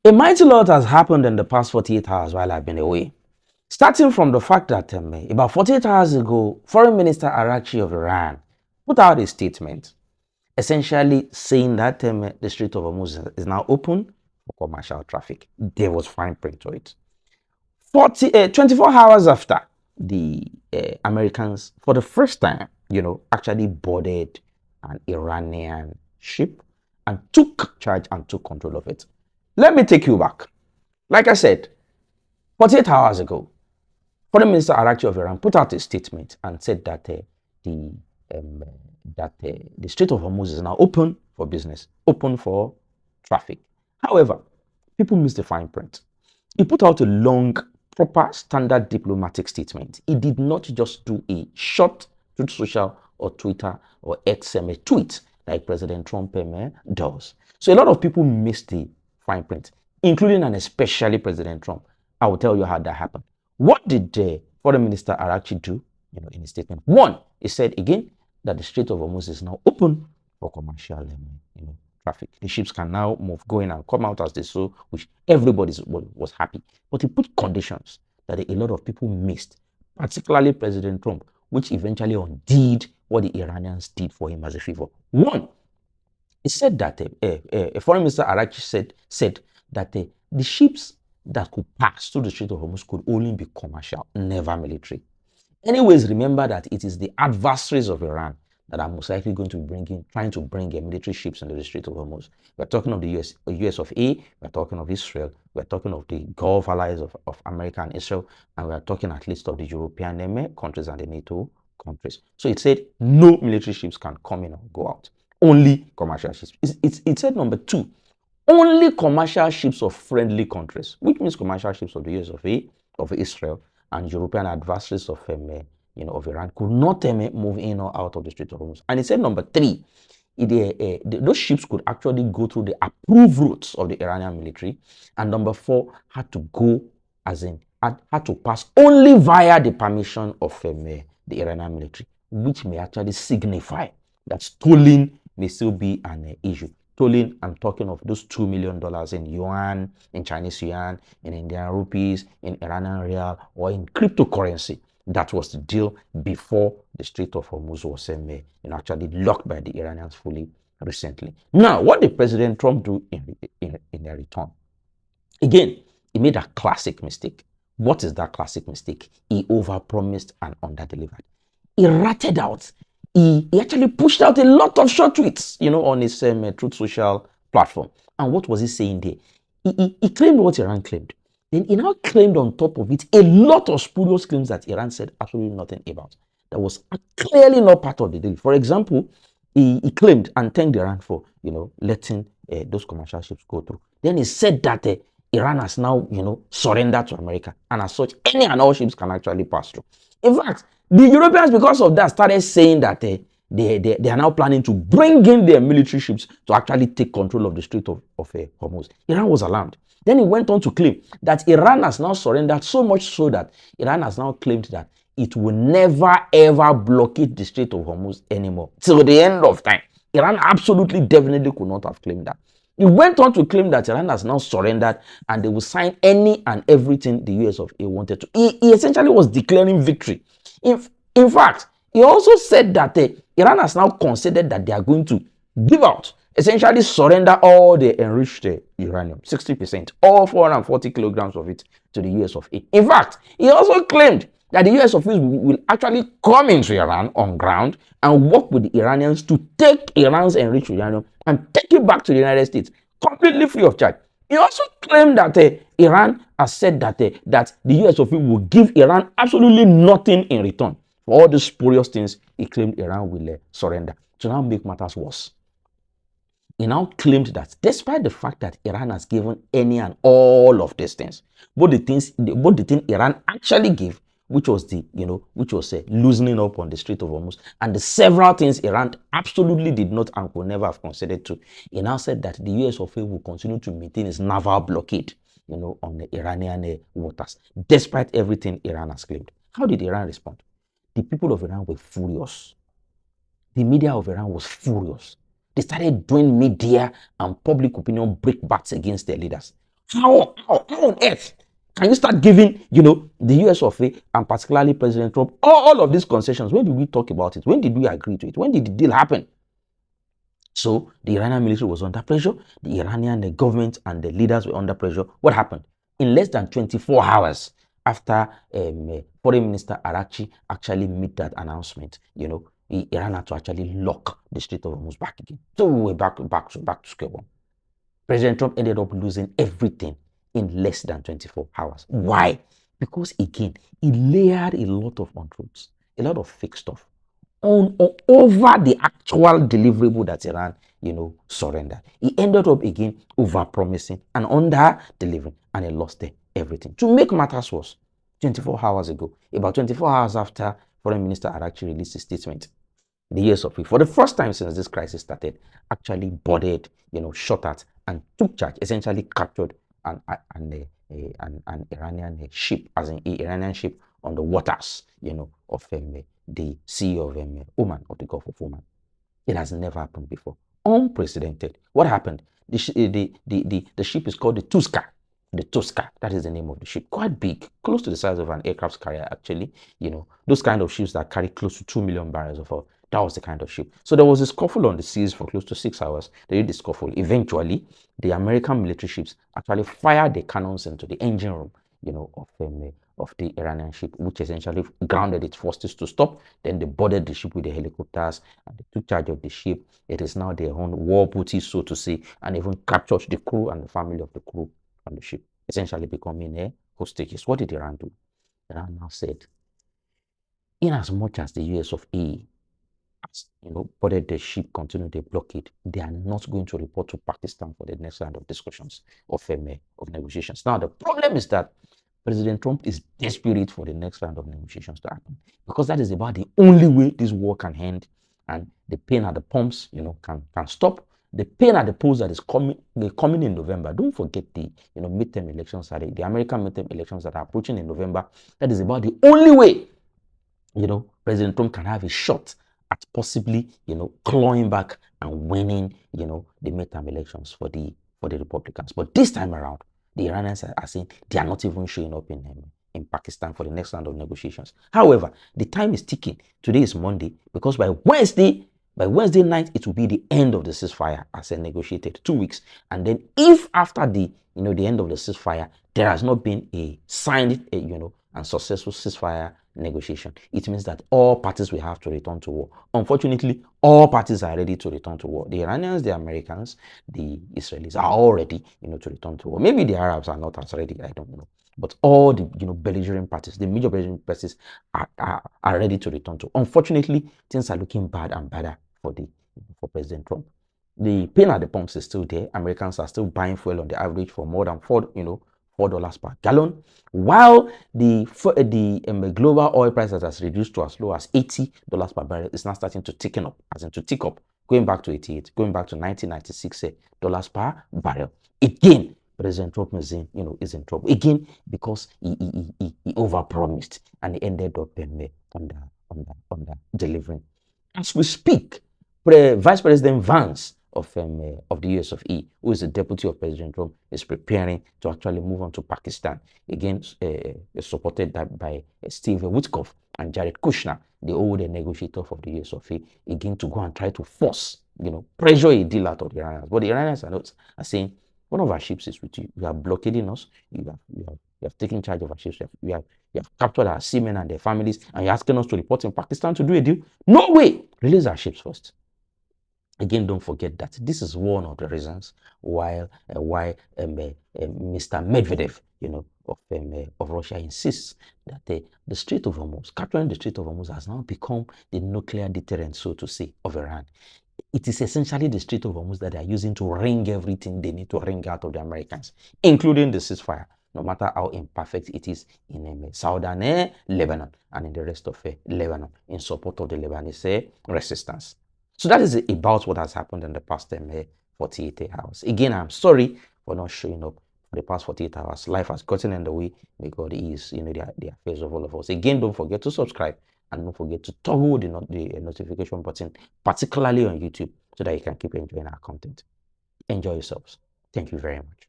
A mighty lot has happened in the past 48 hours while I've been away. Starting from the fact that about 48 hours ago, Foreign Minister Araghchi of Iran put out a statement essentially saying that the Strait of Hormuz is now open for commercial traffic. There was fine print to it. 24 hours after, the Americans, for the first time, actually boarded an Iranian ship and took charge and took control of it. Let me take you back. Like I said, 48 hours ago, Foreign Minister Araghchi of Iran put out a statement and said that the Strait of Hormuz is now open for business, open for traffic. However, people missed the fine print. He put out a long, proper, standard diplomatic statement. He did not just do a short Truth Social or Twitter or X tweet like President Trump does. So a lot of people missed the fine print, including and especially President Trump. I will tell you how that happened. What did Foreign Minister Araghchi do in his statement? One, he said again that the Strait of Hormuz is now open for commercial traffic. The ships can now move, go in and come out as they so, which everybody was happy. But he put conditions that a lot of people missed, particularly President Trump, which eventually undid what the Iranians did for him as a favor. One, he said that Foreign Minister Araghchi said that the ships that could pass through the Strait of Hormuz could only be commercial, never military. Anyways, remember that it is the adversaries of Iran that are most likely going to be trying to bring military ships into the Strait of Hormuz. We're talking of the US of A, we're talking of Israel, we're talking of the Gulf allies of America and Israel, and we're talking at least of the European countries and the NATO countries. So it said no military ships can come in or go out, only commercial ships. It said number two, only commercial ships of friendly countries, which means commercial ships of the US of A, of Israel, and European adversaries of of Iran could not move in or out of the Strait of Hormuz. And he said number three, those ships could actually go through the approved routes of the Iranian military. And number four, had to go had to pass only via the permission of the Iranian military, which may actually signify that tolling may still be an issue. Tolling, I'm talking of those $2 million in yuan, in Chinese yuan, in Indian rupees, in Iranian rial, or in cryptocurrency. That was the deal before the Strait of Hormuz was actually locked by the Iranians fully recently. Now, what did President Trump do in their return? Again, he made a classic mistake. What is that classic mistake? He overpromised and underdelivered. He ratted out. He actually pushed out a lot of short tweets, on his Truth Social platform. And what was he saying there? He claimed what Iran claimed. Then he now claimed on top of it a lot of spurious claims that Iran said absolutely nothing about. That was clearly not part of the deal. For example, he claimed and thanked Iran for, letting those commercial ships go through. Then he said that Iran has now, surrendered to America. And as such, any and all ships can actually pass through. In fact, the Europeans, because of that, started saying that they are now planning to bring in their military ships to actually take control of the Strait of Hormuz. Iran was alarmed. Then he went on to claim that Iran has now surrendered, so much so that Iran has now claimed that it will never ever blockade the Strait of Hormuz anymore till the end of time. Iran absolutely, definitely could not have claimed that. He went on to claim that Iran has now surrendered and they will sign any and everything the US of A wanted to. He essentially was declaring victory. In fact, he also said that Iran has now considered that they are going to give out, essentially surrender all the enriched uranium, 60%, all 440 kilograms of it to the US of A. In fact, he also claimed that the US of A will actually come into Iran on ground and work with the Iranians to take Iran's enriched uranium and take it back to the United States, completely free of charge. He also claimed that Iran has said that the US of A will give Iran absolutely nothing in return for all the spurious things he claimed Iran will surrender. To now make matters worse, he now claimed that despite the fact that Iran has given any and all of these things, both the thing Iran actually gave, which was loosening up on the Strait of Hormuz, and the several things Iran absolutely did not and could never have considered to. He now said that the US of A will continue to maintain its naval blockade, on the Iranian waters, despite everything Iran has claimed. How did Iran respond? The people of Iran were furious. The media of Iran was furious. They started doing media and public opinion breakbacks against their leaders. How on earth can you start giving, the US of A and particularly President Trump all of these concessions? When did we talk about it? When did we agree to it? When did the deal happen? So the Iranian military was under pressure. The Iranian government and the leaders were under pressure. What happened? In less than 24 hours after Foreign Minister Arachi actually made that announcement, Iran had to actually lock the Strait of Hormuz back again. So we were back to square one. President Trump ended up losing everything in less than 24 hours. Why? Because again, he layered a lot of untruths, a lot of fake stuff on over the actual deliverable that Iran, surrendered. He ended up again over promising and under delivering, and he lost everything. To make matters worse, 24 hours ago, about 24 hours after Foreign Minister Arachi released his statement, the US of A, for the first time since this crisis started, actually boarded, shot at and took charge, essentially captured an Iranian ship, as an Iranian ship on the waters, of the Sea of Oman, of the Gulf of Oman. It has never happened before. Unprecedented. What happened? The ship is called the Tuska. The Tuska, that is the name of the ship. Quite big, close to the size of an aircraft carrier, actually. Those kind of ships that carry close to 2 million barrels of oil. That was the kind of ship. So there was a scuffle on the seas for close to 6 hours. They did the scuffle. Eventually, the American military ships actually fired the cannons into the engine room, of the Iranian ship, which essentially grounded its forces to stop. Then they boarded the ship with the helicopters and they took charge of the ship. It is now their own war booty, so to say, and even captured the crew and the family of the crew on the ship, essentially becoming a hostages. What did Iran do? Iran now said, in as much as the US of A has, boarded the ship, continued the blockade, they are not going to report to Pakistan for the next round of discussions of negotiations. Now, the problem is that President Trump is desperate for the next round of negotiations to happen, because that is about the only way this war can end and the pain at the pumps, can stop. The pain at the polls that is coming in November. Don't forget the midterm elections, the American midterm elections that are approaching in November. That is about the only way, President Trump can have a shot at possibly, clawing back and winning, the midterm elections for the Republicans. But this time around, the Iranians are saying they are not even showing up in Pakistan for the next round of negotiations. However, the time is ticking. Today is Monday, because by Wednesday night, it will be the end of the ceasefire as negotiated, 2 weeks. And then if after the end of the ceasefire, there has not been a signed, and successful ceasefire negotiation, it means that all parties will have to return to war. Unfortunately, all parties are ready to return to war. The Iranians, the Americans, the Israelis are all ready, to return to war. Maybe the Arabs are not as ready, I don't know. But all the belligerent parties, the major belligerent parties are ready to return to. Unfortunately, things are looking bad and badder for President Trump. The pain at the pumps is still there. Americans are still buying fuel on the average for more than $4 per gallon, while the global oil price that has reduced to as low as $80 per barrel is now starting to tick up, going back to 88, going back to 1996 dollars per barrel. Again, President Trump is in trouble again, because he overpromised and he ended up under delivering. As we speak, Vice President Vance of the US of E, who is the deputy of President Trump, is preparing to actually move on to Pakistan, again supported by Steve Witkoff and Jared Kushner, the old negotiator of the US of E, again to go and try to force, pressure a deal out of the Iranians. But the Iranians are saying, one of our ships is with you. You are blockading us. You have taken charge of our ships. You have captured our seamen and their families, and you're asking us to report in Pakistan to do a deal? No way! Release our ships first. Again, don't forget that this is one of the reasons why Mr. Medvedev, of Russia, insists that the Strait of Hormuz, capturing the Strait of Hormuz, has now become the nuclear deterrent, so to say, of Iran. It is essentially the Strait of Hormuz that they are using to wring everything they need to wring out of the Americans, including the ceasefire, no matter how imperfect it is in southern Lebanon and in the rest of Lebanon, in support of the Lebanese resistance. So that is about what has happened in the past 48 hours. Again, I'm sorry for not showing up for the past 48 hours. Life has gotten in the way. May God ease the affairs of all of us. Again, don't forget to subscribe and don't forget to toggle the notification button, particularly on YouTube, so that you can keep enjoying our content. Enjoy yourselves. Thank you very much.